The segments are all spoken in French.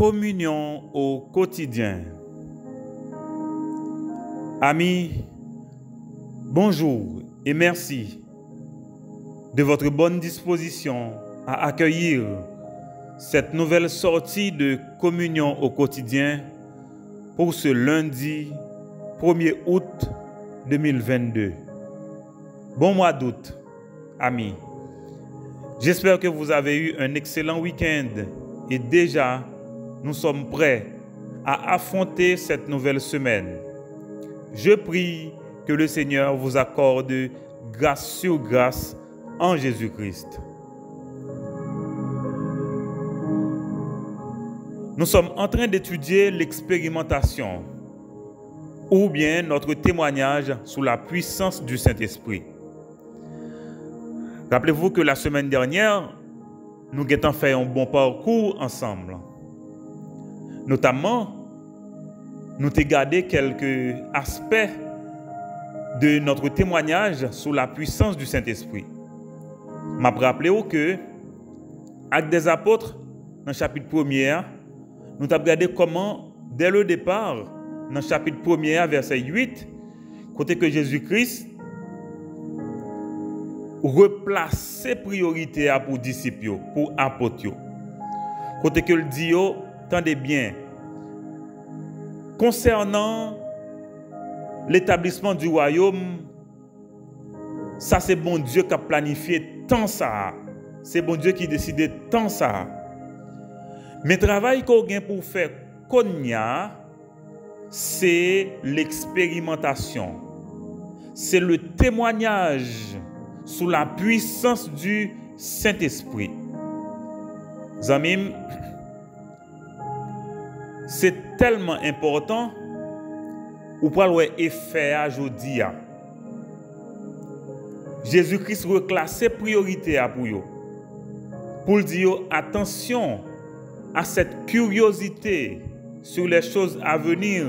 Communion au quotidien. Amis, bonjour et merci de votre bonne disposition à accueillir cette nouvelle sortie de communion au quotidien pour ce lundi 1er août 2022. Bon mois d'août, amis. J'espère que vous avez eu un excellent week-end et déjà, nous sommes prêts à affronter cette nouvelle semaine. Je prie que le Seigneur vous accorde grâce sur grâce en Jésus-Christ. Nous sommes en train d'étudier l'expérimentation ou bien notre témoignage sous la puissance du Saint-Esprit. Rappelez-vous que la semaine dernière, nous avons fait un bon parcours ensemble. Notamment, nous avons gardé quelques aspects de notre témoignage sous la puissance du Saint-Esprit. Je me rappelle que, Actes des Apôtres, dans le chapitre 1er, nous avons regardé comment, dès le départ, dans le chapitre 1er, verset 8, côté que Jésus-Christ replace ses priorités pour disciples, pour apôtres. Côté que le dit, tendez bien, concernant l'établissement du royaume, ça c'est bon Dieu qui a planifié tant ça. C'est bon Dieu qui décide tant ça. Mais le travail qu'on a pour faire Konya, c'est l'expérimentation. C'est le témoignage sous la puissance du Saint-Esprit. Zamim, c'est tellement important ou pas le effet aujourd'hui. Jésus-Christ reclasse ses priorités pour vous. Pour dire attention à cette curiosité sur les choses à venir,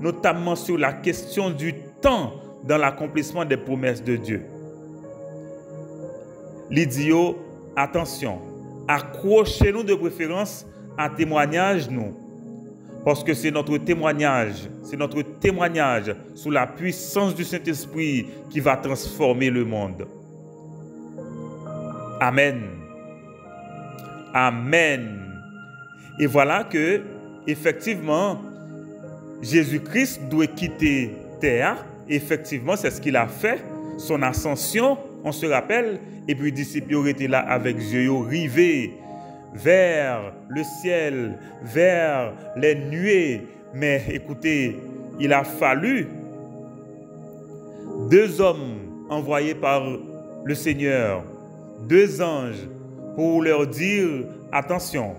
notamment sur la question du temps dans l'accomplissement des promesses de Dieu. L'idio, attention, accrochez-nous de préférence à témoignage, nous. Parce que c'est notre témoignage sous la puissance du Saint-Esprit qui va transformer le monde. Amen. Amen. Et voilà que, effectivement, Jésus-Christ doit quitter terre. Effectivement, c'est ce qu'il a fait. Son ascension, on se rappelle, et puis les disciples étaient là avec Dieu, rivés vers le ciel, vers les nuées. Mais écoutez, il a fallu 2 hommes envoyés par le Seigneur, 2 anges, pour leur dire, attention,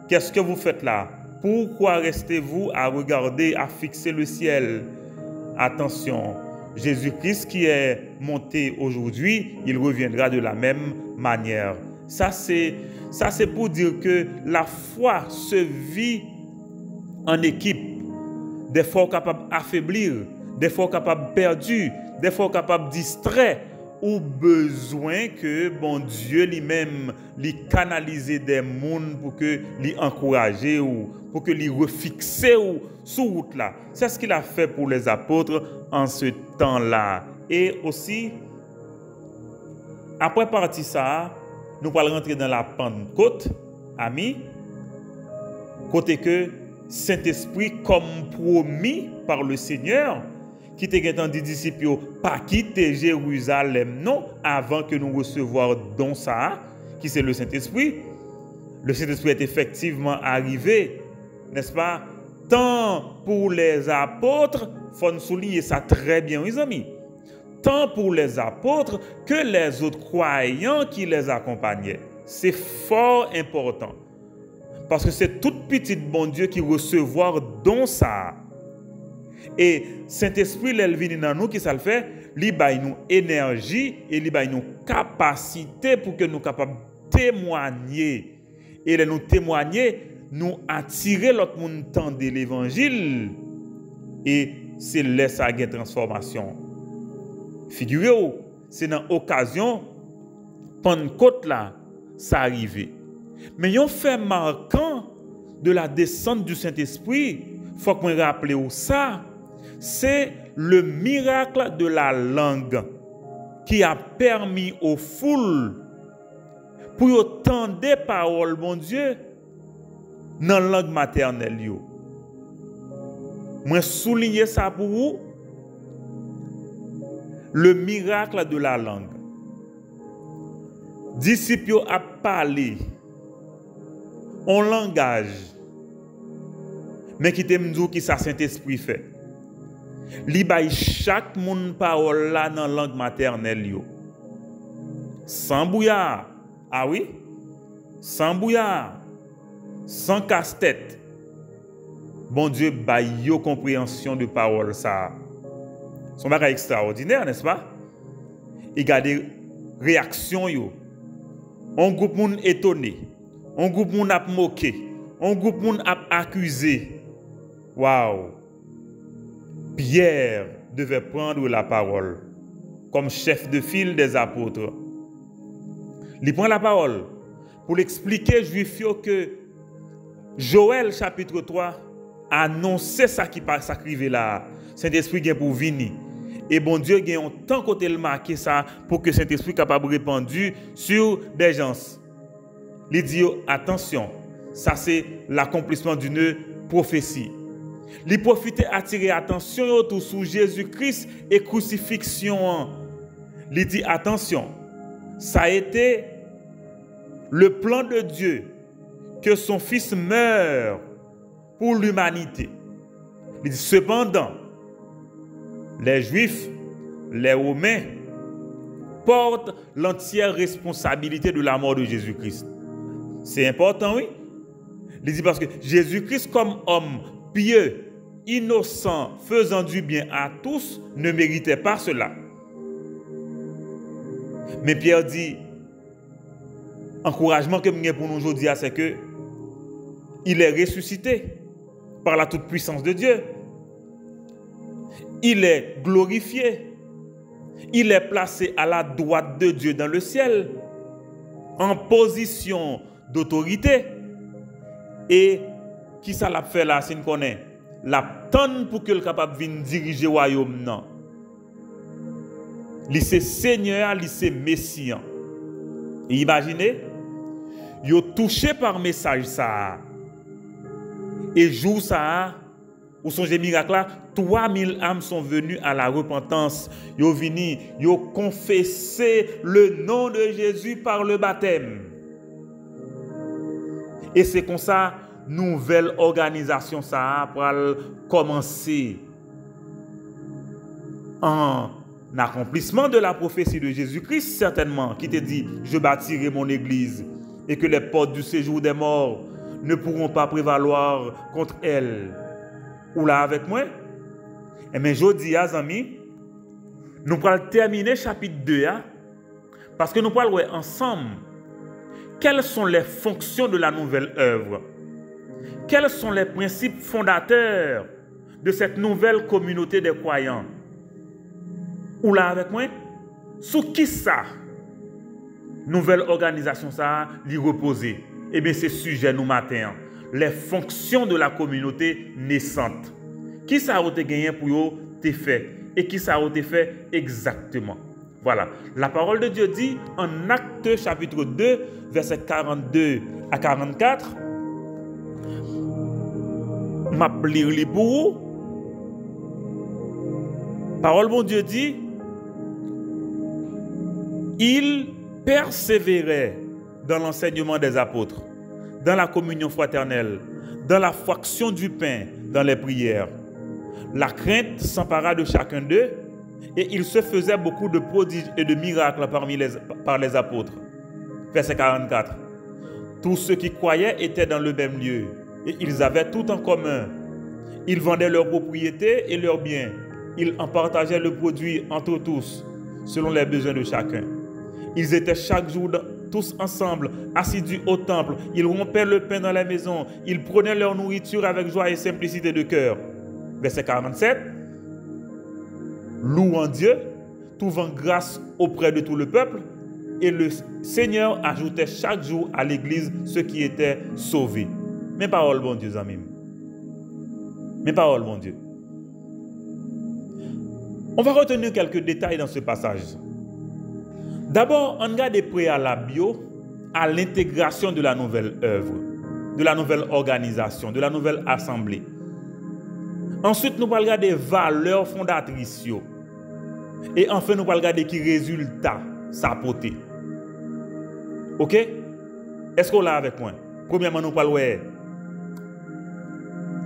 qu'est-ce que vous faites là? Pourquoi restez-vous à regarder, à fixer le ciel? Attention, Jésus-Christ qui est monté aujourd'hui, il reviendra de la même manière. Ça c'est pour dire que la foi se vit en équipe. Des fois capable d'affaiblir, des fois capable de perdre, des fois capable de distraire, ou besoin que bon Dieu lui-même lui canaliser des mondes pour que lui encourager ou pour que lui refixer ou sur route là. C'est ce qu'il a fait pour les apôtres en ce temps-là. Et aussi après partir ça, nous allons rentrer dans la Pentecôte, amis, côté que Saint-Esprit comme promis par le Seigneur qui t'a dit disciples pas quitter Jérusalem non avant que nous recevions don ça qui c'est le Saint-Esprit. Le Saint-Esprit est effectivement arrivé, n'est-ce pas? Tant pour les apôtres, faut nous souligner ça très bien les amis. Tant pour les apôtres que les autres croyants qui les accompagnaient. C'est fort important. Parce que c'est toute petite bon Dieu qui recevoir don ça. Et Saint-Esprit, il vient dans nous, qui ça le fait? Il baille nous énergie et il baille nous capacité pour que nous capables de témoigner. Et nous témoigner, nous attirer l'autre monde temps de l'évangile. Et c'est là ça gagne transformation. Figurez-vous, c'est dans l'occasion Pentecôte là, ça arrivé. Mais un fait marquant de la descente du Saint-Esprit, il faut qu'on rappelle ça, c'est le miracle de la langue qui a permis aux foules pour entendre des paroles, bon Dieu, dans la langue maternelle. Moi, souligner ça pour vous, le miracle de la langue. Disciples a parlé en langage, mais qui t'aime dire qui ça Saint-Esprit fait. Li bay chaque monde parole là dans la langue maternelle yo. Sans bouillard. Ah oui? Sans bouillard. Sans casse-tête. Bon Dieu bay yo compréhension de parole ça. Son bagage extraordinaire, n'est-ce pas? Et regardez réaction yo. On groupe moun étonné. On groupe moun ap moqué. On groupe moun ap accusé. Waouh! Pierre devait prendre la parole comme chef de file des apôtres. Il prend la parole pour expliquer aux Juifs que Joël chapitre 3 annonçait ça qui s'arrivait là. Saint-Esprit vient pour venir. Et bon Dieu a un temps côté le marquer ça pour que Saint-Esprit soit capable de répandre sur des gens. Il dit attention, ça c'est l'accomplissement d'une prophétie. Il profite attirer attention autour sur Jésus-Christ et crucifixion. Il dit attention, ça a été le plan de Dieu que son fils meure pour l'humanité. Il dit cependant, les Juifs, les Romains portent l'entière responsabilité de la mort de Jésus-Christ. C'est important, oui. Il dit parce que Jésus-Christ comme homme pieux, innocent, faisant du bien à tous, ne méritait pas cela. Mais Pierre dit, encouragement que j'ai pour nous aujourd'hui, c'est que il est ressuscité par la toute-puissance de Dieu. Il est glorifié. Il est placé à la droite de Dieu dans le ciel, en position d'autorité. Et qui ça l'a fait là, si nous connaissons? La tonne pour que le capable de diriger le royaume. Non. C'est Seigneur, c'est Messie. Et imaginez, ils ont touché par message ça. Et jour ça, où sont les miracles là, 3000 âmes sont venues à la repentance. Ils ont venu, ils ont confessé le nom de Jésus par le baptême. Et c'est comme ça, nouvelle organisation ça pour commencer en accomplissement de la prophétie de Jésus-Christ certainement, qui te dit, je bâtirai mon église et que les portes du séjour des morts ne pourront pas prévaloir contre elle. Ou là avec moi? Et bien, je dis, amis, nous allons terminer chapitre 2, parce que nous allons voir ensemble quelles sont les fonctions de la nouvelle œuvre. Quels sont les principes fondateurs de cette nouvelle communauté des croyants? Ou là avec moi? Sous qui ça? Nouvelle organisation ça, l'y reposer. Eh bien, c'est sujet nous matin. Les fonctions de la communauté naissante. Qui ça a été gagné pour eux te fait? Et qui ça a été fait exactement? Voilà. La parole de Dieu dit en Actes chapitre 2, versets 42 à 44. Ma lire pour vous. Parole bon Dieu dit, il persévérait dans l'enseignement des apôtres, dans la communion fraternelle, dans la fraction du pain, dans les prières. La crainte s'empara de chacun d'eux et il se faisait beaucoup de prodiges et de miracles par les apôtres. Verset 44. Tous ceux qui croyaient étaient dans le même lieu et ils avaient tout en commun. Ils vendaient leurs propriétés et leurs biens. Ils en partageaient le produit entre tous, selon les besoins de chacun. Ils étaient chaque jour tous ensemble, assidus au temple. Ils rompaient le pain dans la maison. Ils prenaient leur nourriture avec joie et simplicité de cœur. Verset 47. Louant Dieu, trouvant grâce auprès de tout le peuple, et le Seigneur ajoutait chaque jour à l'église ceux qui étaient sauvés. Mes paroles, bon Dieu, amis. Mes paroles, bon Dieu. On va retenir quelques détails dans ce passage. D'abord, on regarde les préalables à l'intégration de la nouvelle œuvre, de la nouvelle organisation, de la nouvelle assemblée. Ensuite, nous allons regarder les valeurs fondatrices. Et enfin, nous allons regarder qui résultat ça apporte. Ok? Est-ce qu'on l'a avec moi? Premièrement, nous allons voir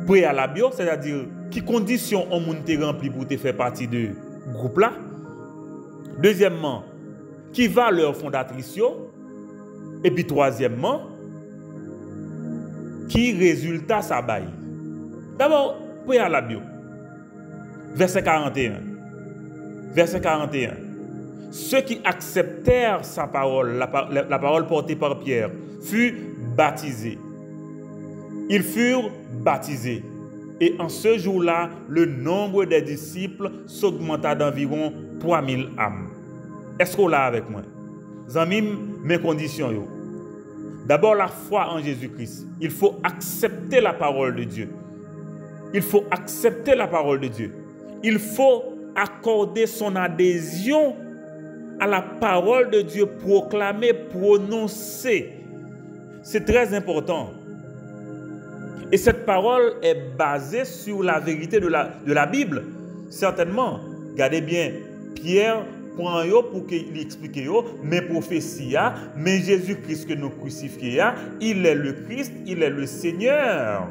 préalable, c'est-à-dire qui conditions on monte rempli pour te faire partie de groupe là. Deuxièmement, qui valeur fondatrice. Et puis troisièmement, qui résultat ça baille. D'abord, préalable. Verset 41. Verset 41. Ceux qui acceptèrent sa parole, la parole portée par Pierre, furent baptisés. Ils furent baptisés. Et en ce jour-là, le nombre des disciples s'augmenta d'environ 3000 âmes. Est-ce qu'on l'a avec moi? Amis, mes conditions. D'abord, la foi en Jésus-Christ. Il faut accepter la parole de Dieu. Il faut accepter la parole de Dieu. Il faut accorder son adhésion à la parole de Dieu proclamée, prononcée. C'est très important. Et cette parole est basée sur la vérité de la Bible. Certainement, regardez bien, Pierre prend pour qu'il explique mes prophéties, mais Jésus-Christ que nous crucifions, il est le Christ, il est le Seigneur,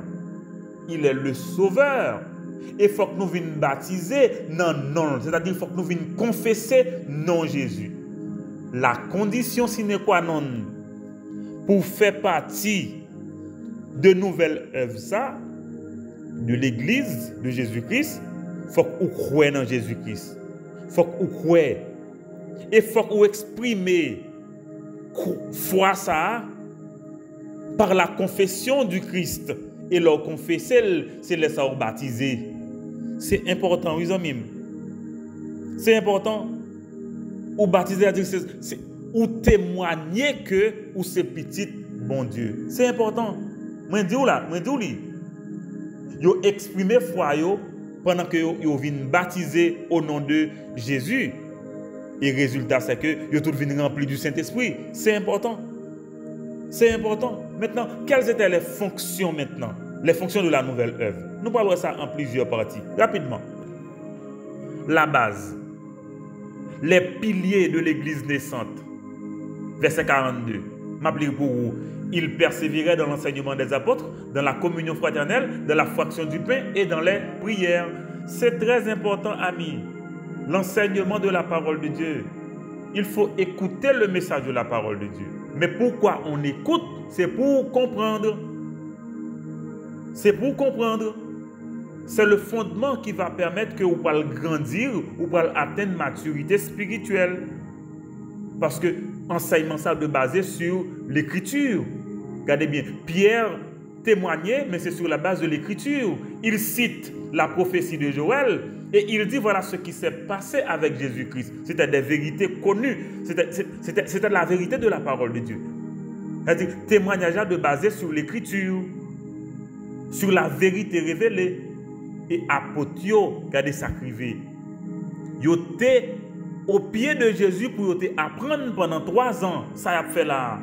il est le Sauveur. Et il faut que nous venions baptiser non, c'est-à-dire il faut que nous venions confesser non Jésus. La condition sine qua non pour faire partie de nouvelles œuvres de l'Église de Jésus-Christ, il faut que vous croyez dans Jésus-Christ. Il faut que vous croyez. Et il faut que vous exprimez foi ça par la confession du Christ. Et leur confesser, c'est les ça baptiser. C'est important, oui, amis. C'est important. Ou baptiser, c'est ou témoigner que ou c'est petit bon Dieu. C'est important. Moi dis là, moi dis yo exprimer foi yo pendant que yo viennent baptiser au nom de Jésus. Et résultat c'est que yo tout viennent rempli du Saint-Esprit. C'est important. C'est important. Maintenant, quelles étaient les fonctions maintenant? Les fonctions de la nouvelle œuvre. Nous parlons de ça en plusieurs parties. Rapidement. La base. Les piliers de l'Église naissante. Verset 42. M'applique pour vous. Ils persévéraient dans l'enseignement des apôtres, dans la communion fraternelle, dans la fraction du pain et dans les prières. C'est très important, amis. L'enseignement de la parole de Dieu. Il faut écouter le message de la parole de Dieu. Mais pourquoi on écoute? C'est pour comprendre. C'est pour comprendre. C'est le fondement qui va permettre que vous puissiez grandir, vous puissiez atteindre maturité spirituelle. Parce que l'enseignement ça de basé sur l'écriture. Regardez bien, Pierre témoignait, mais c'est sur la base de l'écriture. Il cite la prophétie de Joël et il dit voilà ce qui s'est passé avec Jésus-Christ. C'était des vérités connues. C'était la vérité de la parole de Dieu. C'est-à-dire témoignage de basé sur l'écriture, sur la vérité révélée. Et apôtre, regardez ça crivé. Yo était au pied de Jésus pour apprendre pendant 3 ans. Ça a fait là.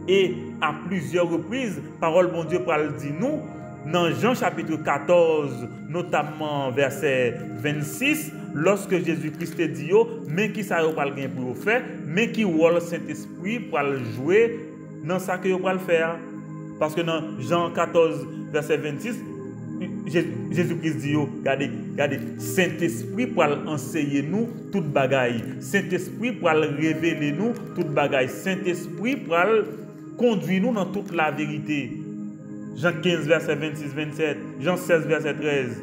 Et à plusieurs reprises, parole bon Dieu parle dit nous, dans Jean chapitre 14, notamment verset 26, lorsque Jésus-Christ te dit, mais qui ça va le pour faire, mais qui va le Saint-Esprit pour le jouer dans ça que va le faire. Parce que dans Jean 14, verset 26, Jésus-Christ dit, regardez, Saint-Esprit pour enseigner nous toute bagaille. Saint-Esprit pour révéler nous toute bagaille. Saint-Esprit pour conduire nous dans toute la vérité. Jean 15, verset 26-27. Jean 16, verset 13.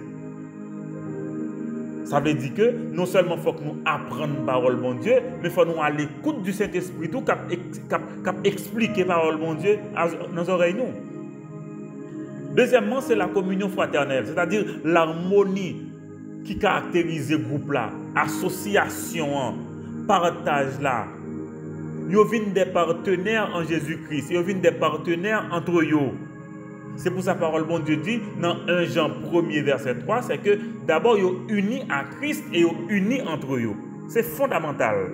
Ça veut dire que non seulement il faut que nous apprenions la parole bon Dieu, mais il faut nous aller à l'écoute du Saint-Esprit tout cap expliquer la parole bon Dieu dans nos oreilles nous. Deuxièmement, c'est la communion fraternelle, c'est-à-dire l'harmonie qui caractérise le groupe là, association, partage là. Ils viennent des partenaires en Jésus-Christ, ils viennent des partenaires entre eux. C'est pour sa parole, bon Dieu dit, dans 1 Jean 1er verset 3, c'est que d'abord, ils sont unis à Christ et ils sont unis entre eux. C'est fondamental.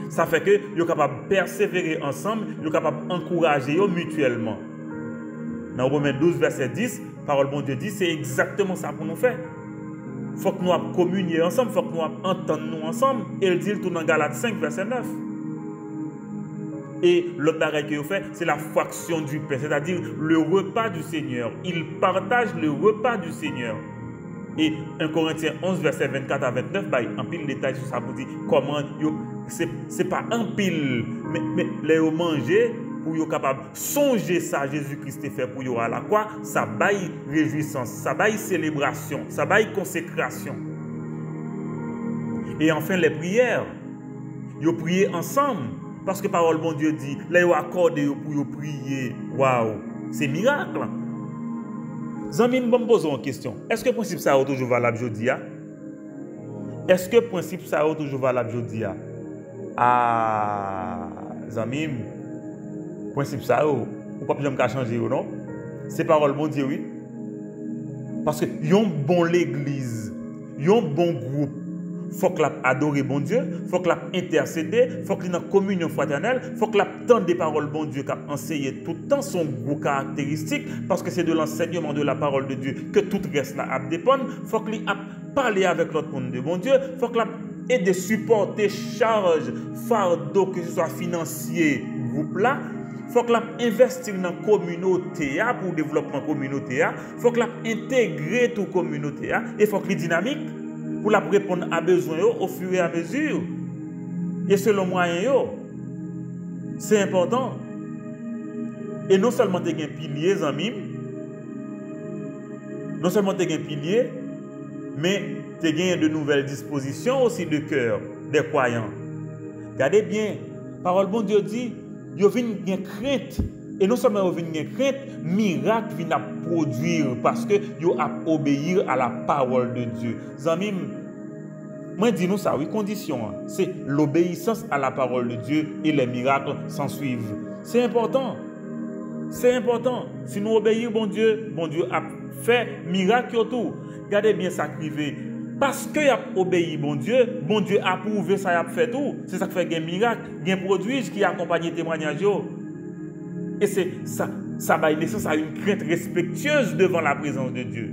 Ça fait que ils sont capables de persévérer ensemble, ils sont capables d'encourager mutuellement. Dans Romains 12, verset 10, parole bon Dieu dit, c'est exactement ça pour nous faire. Il faut que nous communions ensemble, il faut que nous entendions ensemble. Et il dit tout dans Galates 5, verset 9. Et l'autre bagage qu'il fait, c'est la fraction du pain, c'est-à-dire le repas du Seigneur. Il partage le repas du Seigneur. Et 1 Corinthiens 11, verset 24 à 29, un pile détail sur ça pour dire comment, c'est pas un pile, mais les manger pour être capable de songer ça, Jésus-Christ est fait pour eux à la croix, ça baille réjouissance, ça baille célébration, ça baille consécration. Et enfin, les prières, ils prient ensemble. Parce que parole bon Dieu dit, là ils accordé pour prier. Waouh, c'est miracle. Zami, je me pose une question. Est-ce que le principe ça est toujours valable aujourd'hui? Est-ce que le principe ça est toujours valable aujourd'hui? Ah, Zami, le principe ça ou pas besoin de changer ou non? C'est parole bon Dieu, oui. Parce que yon bon l'église, yon bon groupe. Faut que l'ap adorer bon Dieu, faut que l'ap intercéder, faut que l'ap communion fraternelle, faut que l'ap tendre des paroles bon Dieu qui a enseigné tout le temps son gros caractéristique, parce que c'est de l'enseignement de la parole de Dieu que tout reste là à dépendre. Faut que l'ap parler avec l'autre monde de bon Dieu, faut que l'ap aider supporter charges, fardeaux, que ce soit financier, groupe là. Faut que l'ap investir dans la communauté pour le développement communauté, faut que l'ap intégrer toute communauté et faut que les dynamique pour la répondre à besoin au fur et à mesure. Et selon moyen, c'est important. Et non seulement tu as un pilier, amis, non seulement tu as un pilier, mais tu as de nouvelles dispositions aussi de cœur des croyants. Regardez bien, parole bon Dieu dit, il y a une crainte. Et non seulement il y a une crainte, miracle vient à produire parce que vous obéir à la parole de Dieu. Amis, moi dis nous ça, oui, condition, c'est l'obéissance à la parole de Dieu et les miracles s'en suivent. C'est important. C'est important. Si nous obéissons bon Dieu a fait miracle tout. Regardez bien ça qui arrive. Parce que il a obéi bon Dieu a prouvé ça, il a fait tout. C'est ça qui fait un miracle, un produit qui accompagne le témoignage. Et c'est ça va naissance à une crainte respectueuse devant la présence de Dieu.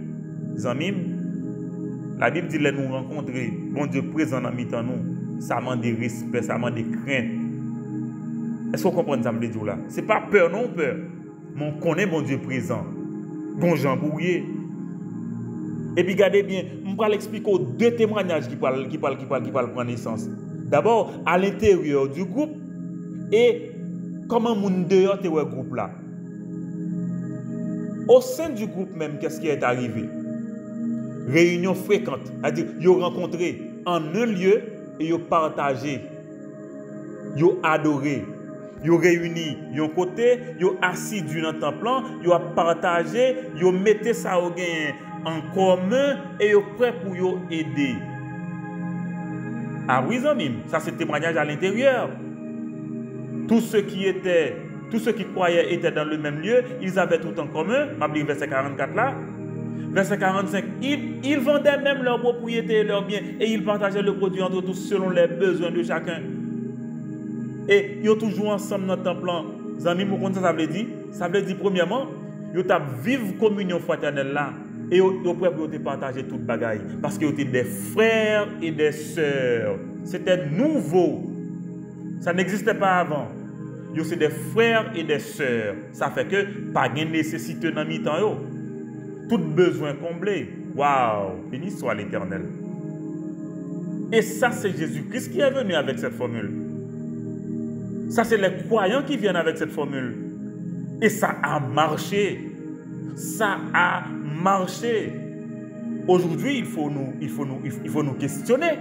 Amis, la Bible dit, nous rencontrer, bon Dieu présent dans mi-temps nous, ça demande de respect, ça demande de crainte. Est-ce qu'on comprend ça me dit là? Ce n'est pas peur, non peur. Mais on connaît bon Dieu présent. Bon Jean Bouillet. Et puis regardez bien, je vais expliquer deux témoignages qui parlent prendre naissance. D'abord, à l'intérieur du groupe et comment moun dehors te wè groupe là. Au sein du groupe même, qu'est-ce qui est arrivé? Réunion fréquente, c'est-à-dire ils ont rencontré en un lieu et ils ont partagé, ils ont adoré, ils ont réuni, ils ont côté, ils ont assis dans le temple, ils ont partagé, ils ont mis ça au gain en commun et ils sont prêts pour ils aider. Ah oui, amis, ça c'est témoignage à l'intérieur. Tous ceux qui croyaient étaient dans le même lieu, ils avaient tout en commun. Je vais lire verset 44 là. Verset 45, ils vendaient même leurs propriétés et leurs biens et ils partageaient le produit entre tous selon les besoins de chacun. Et ils sont toujours ensemble dans le temple. Les amis, vous comprenez ça veut dire? Ça veut dire premièrement, ils ont vivre communion fraternelle là et ils sont prêts pour partager toute bagaille. Parce qu'ils étaient des frères et des sœurs. C'était nouveau. Ça n'existait pas avant. Ils sont des frères et des sœurs. Ça fait que pas de nécessité dans mi temps. Tout besoin comblé. Waouh! Béni soit l'Éternel. Et ça, c'est Jésus-Christ qui est venu avec cette formule. Ça, c'est les croyants qui viennent avec cette formule. Et ça a marché. Ça a marché. Aujourd'hui, il faut nous questionner.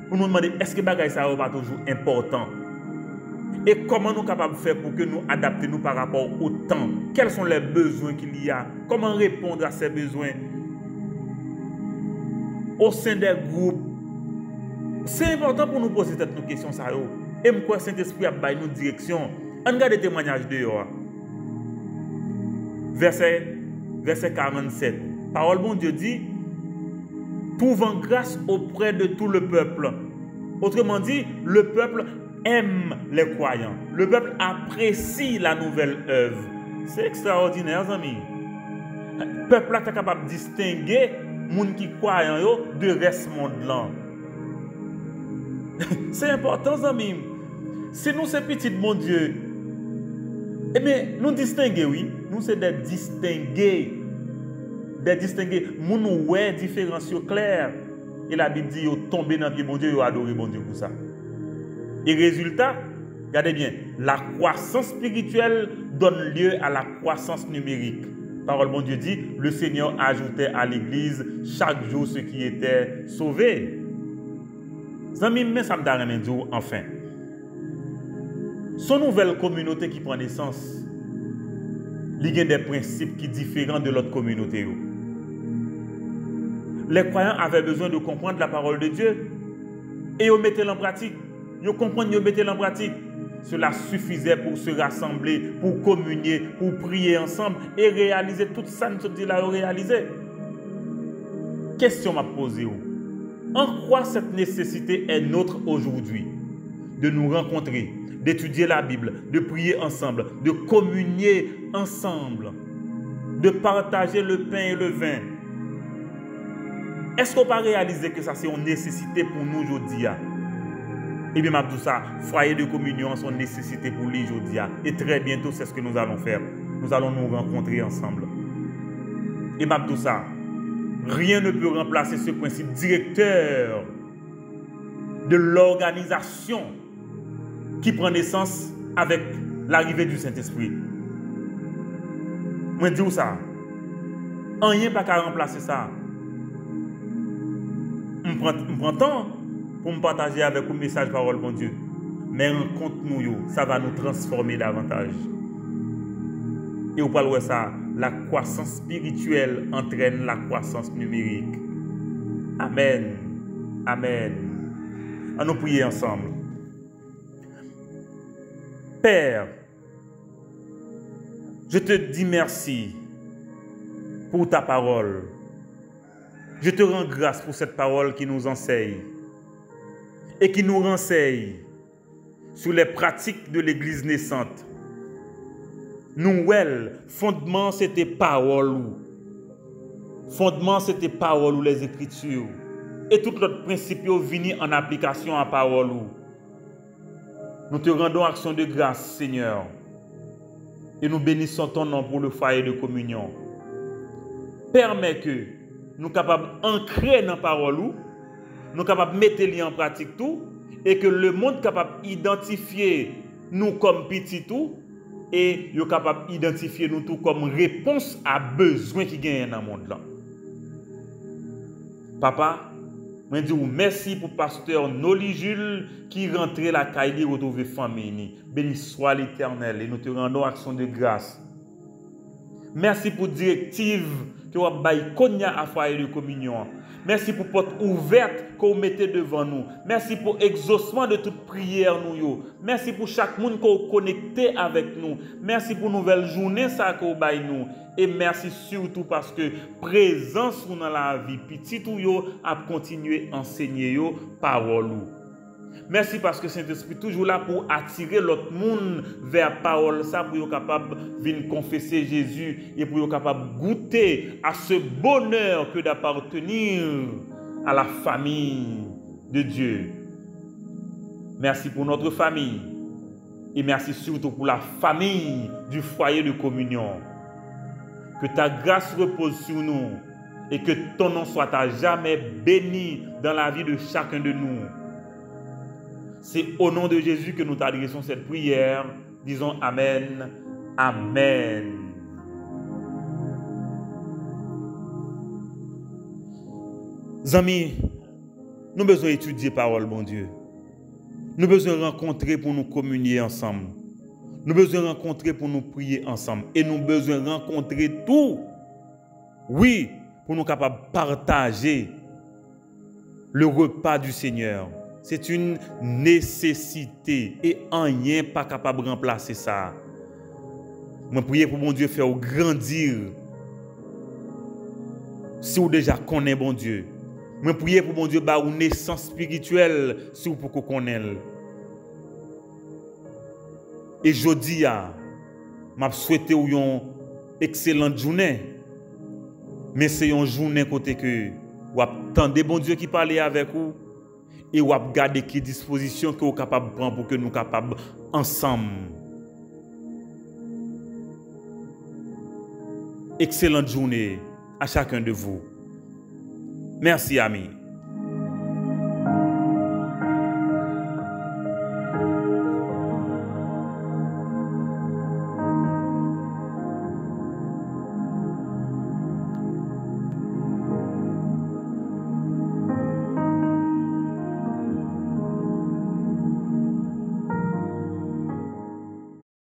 Pour nous demander, est-ce que bagay ça va toujours important? Et comment nous sommes capables de faire pour que nous adaptions par rapport au temps? Quels sont les besoins qu'il y a? Comment répondre à ces besoins? Au sein des groupes, c'est important pour nous poser cette question. Et je crois que Saint-Esprit a donné nous direction. On regarde les témoignages de verset 47. Parole bon Dieu dit, trouvant grâce auprès de tout le peuple. Autrement dit, le peuple aime les croyants. Le peuple apprécie la nouvelle œuvre. C'est extraordinaire, amis. Le peuple est capable de distinguer les gens qui croient de reste monde là. C'est important, amis. Si nous sommes petits, mon Dieu, eh bien, nous distinguer, oui. Nous sommes des distingués. Des distingués. Nous ouais différence claire. Et la Bible dit, ils tombent dans le pied, bon Dieu, ils adorent bon Dieu pour ça. Et résultat, regardez bien, la croissance spirituelle donne lieu à la croissance numérique. Parole bon Dieu dit, le Seigneur ajoutait à l'église chaque jour ceux qui étaient sauvés. Amis, mais ça me donne dire enfin. Son nouvelle communauté qui prend naissance, il y a des principes qui sont différents de l'autre communauté. Les croyants avaient besoin de comprendre la parole de Dieu et ils mettaient en pratique. Ils comprennent, ils mettaient en pratique. Cela suffisait pour se rassembler, pour communier, pour prier ensemble et réaliser tout ça que nous dit là, réaliser. Question m'a posée. En quoi cette nécessité est nôtre aujourd'hui? De nous rencontrer, d'étudier la Bible, de prier ensemble, de communier ensemble, de partager le pain et le vin. Est-ce qu'on va réaliser que ça c'est une nécessité pour nous aujourd'hui? Et bien, tout ça, foyer de communion, sont une nécessité pour les aujourd'hui. Et très bientôt, c'est ce que nous allons faire. Nous allons nous rencontrer ensemble. Et bien, tout ça, rien ne peut remplacer ce principe directeur de l'organisation qui prend naissance avec l'arrivée du Saint-Esprit. Moi, je dis ça. Rien pas qu'à remplacer ça. Je prends temps pour me partager avec vous le message parole bon Dieu. Mais rencontre-nous, ça va nous transformer davantage. Et vous parlez ça, la croissance spirituelle entraîne la croissance numérique. Amen. Amen. À nous prier ensemble. Père, je te dis merci pour ta parole. Je te rends grâce pour cette parole qui nous enseigne et qui nous renseigne sur les pratiques de l'Église naissante. Nous, fondement, c'était parole. Fondement, c'était parole ou les Écritures. Et tout l'autre principe venu en application à parole. Nous te rendons action de grâce, Seigneur. Et nous bénissons ton nom pour le foyer de communion. Permets que nous soyons capables d'ancrer dans la parole, nous sommes capables de mettre en pratique tout, et que le monde soit capable d'identifier nous comme petits tout, et nous capable d'identifier nous tout comme réponse à besoin qui gagne dans le monde. Là. Papa, je dis merci pour le pasteur Noli Jules qui rentre la caille et retrouve famille. Béni soit l'Éternel et nous te rendons action de grâce. Merci pour la directive que vous avez à foyer de communion. Merci pour la porte ouverte que vous mettez devant nous. Merci pour l'exaucement de toute prière. Merci pour chaque monde que vous connectez avec nous. Merci pour la nouvelle journée que vous avez nous. Et merci surtout parce que présence dans la vie, petit ou yo, a continué à enseigner yo parole. Merci parce que Saint-Esprit est toujours là pour attirer l'autre monde vers parole, ça pour être capable de venir confesser Jésus et pour être capable de goûter à ce bonheur que d'appartenir à la famille de Dieu. Merci pour notre famille et merci surtout pour la famille du foyer de communion. Que ta grâce repose sur nous et que ton nom soit à jamais béni dans la vie de chacun de nous. C'est au nom de Jésus que nous t'adressons cette prière. Disons Amen. Amen. Amis, nous avons besoin d'étudier la parole, bon Dieu. Nous avons besoin de rencontrer pour nous communier ensemble. Nous avons besoin de rencontrer pour nous prier ensemble. Et nous avons besoin de rencontrer tout. Oui, pour nous capables de partager le repas du Seigneur. C'est une nécessité et rien pas capable de remplacer ça. Moi prier pour bon Dieu faire grandir. Si vous déjà connaissez bon Dieu. Moi prier pour bon Dieu ba une naissance spirituelle si vous pour connaître. Et jodi a m'a souhaité une excellente journée. Mais c'est une journée côté que vous attendez bon Dieu qui parle avec vous et vous regardez quelle disposition que vous capable de prendre pour que nous capables ensemble. Excellente journée à chacun de vous. Merci, amis.